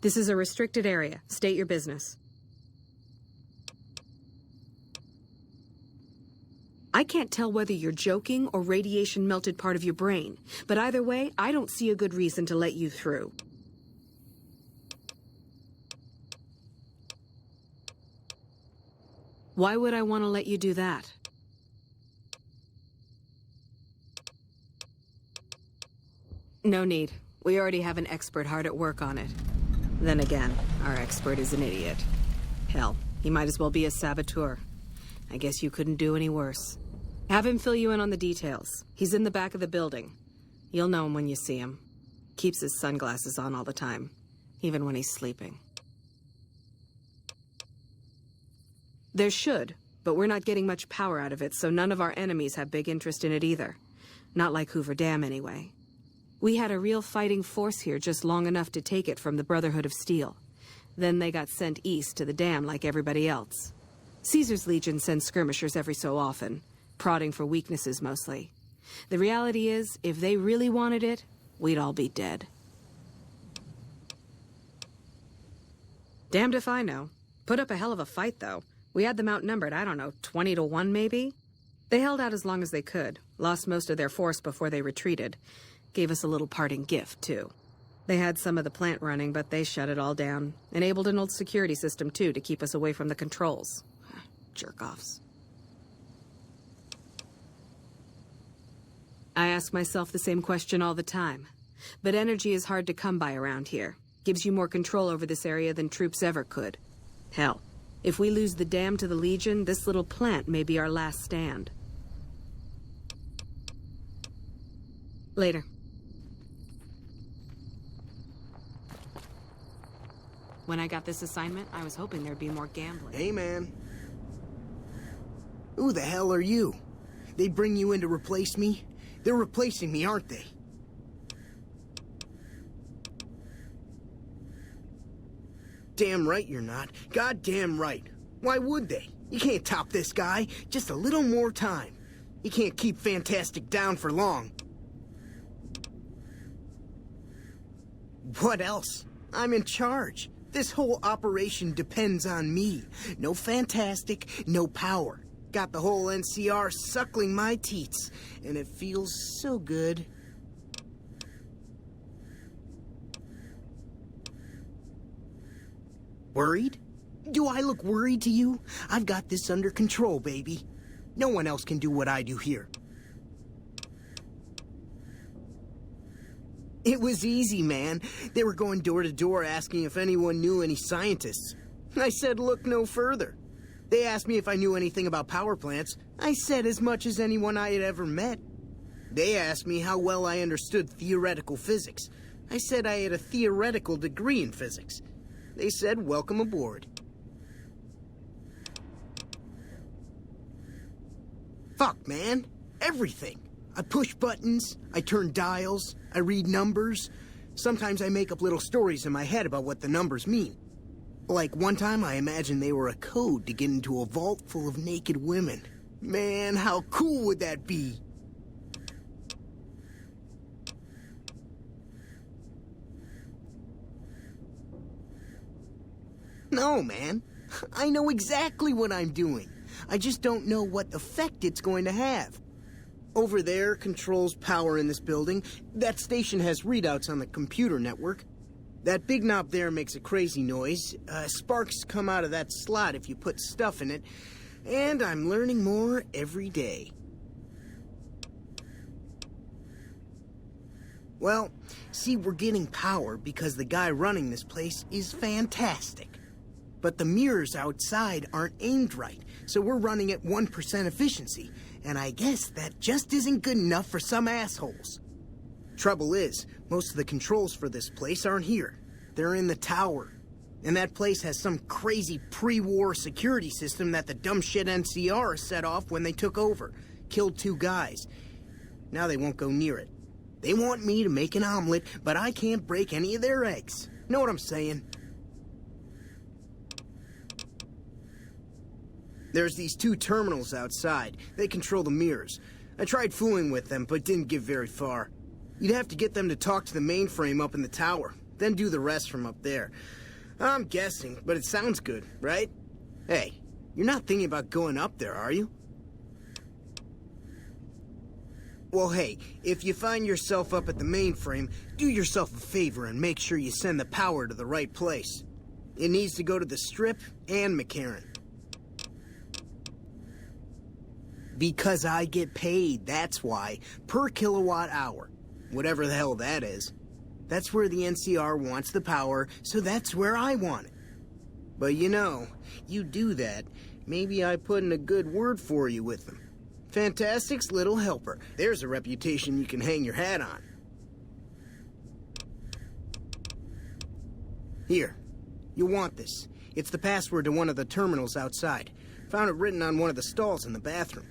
This is a restricted area. State your business. I can't tell whether you're joking or radiation melted part of your brain, but either way, I don't see a good reason to let you through. Why would I want to let you do that? No need. We already have an expert hard at work on it. Then again, our expert is an idiot. Hell, he might as well be a saboteur. I guess you couldn't do any worse. Have him fill you in on the details. He's in the back of the building. You'll know him when you see him. Keeps his sunglasses on all the time, even when he's sleeping. There should, but we're not getting much power out of it, so none of our enemies have big interest in it either. Not like Hoover Dam, anyway. We had a real fighting force here just long enough to take it from the Brotherhood of Steel. Then they got sent east to the dam like everybody else. Caesar's Legion sends skirmishers every so often, prodding for weaknesses mostly. The reality is, if they really wanted it, we'd all be dead. Damned if I know. Put up a hell of a fight, though. We had them outnumbered, I don't know, 20 to 1 maybe? They held out as long as they could, lost most of their force before they retreated. Gave us a little parting gift, too. They had some of the plant running, but they shut it all down. Enabled an old security system, too, to keep us away from the controls. Jerk-offs. I ask myself the same question all the time. But energy is hard to come by around here. Gives you more control over this area than troops ever could. Hell, if we lose the dam to the Legion, this little plant may be our last stand. Later. When I got this assignment, I was hoping there'd be more gambling. Hey, man. Who the hell are you? They bring you in to replace me? They're replacing me, aren't they? Damn right you're not. Goddamn right. Why would they? You can't top this guy. Just a little more time. You can't keep Fantastic down for long. What else? I'm in charge. This whole operation depends on me. No Fantastic, no power. Got the whole NCR suckling my teats, and it feels so good. Worried? Do I look worried to you? I've got this under control, baby. No one else can do what I do here. It was easy, man. They were going door to door asking if anyone knew any scientists. I said, look no further. They asked me if I knew anything about power plants. I said as much as anyone I had ever met. They asked me how well I understood theoretical physics. I said I had a theoretical degree in physics. They said, welcome aboard. Fuck, man. Everything. I push buttons, I turn dials, I read numbers. Sometimes I make up little stories in my head about what the numbers mean. Like one time I imagined they were a code to get into a vault full of naked women. Man, how cool would that be? No, man. I know exactly what I'm doing. I just don't know what effect it's going to have. Over there controls power in this building. That station has readouts on the computer network. That big knob there makes a crazy noise. Sparks come out of that slot if you put stuff in it. And I'm learning more every day. Well, see, we're getting power because the guy running this place is fantastic. But the mirrors outside aren't aimed right, so we're running at 1% efficiency. And I guess that just isn't good enough for some assholes. Trouble is, most of the controls for this place aren't here. They're in the tower. And that place has some crazy pre-war security system that the dumb shit NCR set off when they took over. Killed 2 guys. Now they won't go near it. They want me to make an omelet, but I can't break any of their eggs. Know what I'm saying? There's these 2 terminals outside. They control the mirrors. I tried fooling with them, but didn't get very far. You'd have to get them to talk to the mainframe up in the tower. then do the rest from up there. I'm guessing, but it sounds good, right? Hey, you're not thinking about going up there, are you? Well, hey, if you find yourself up at the mainframe, do yourself a favor and make sure you send the power to the right place. It needs to go to the Strip and McCarran. Because I get paid, that's why. Per kilowatt hour. Whatever the hell that is. That's where the NCR wants the power, so that's where I want it. But you know, you do that, maybe I put in a good word for you with them. Fantastic's little helper. There's a reputation you can hang your hat on. Here, you'll want this. It's the password to one of the terminals outside. Found it written on one of the stalls in the bathroom.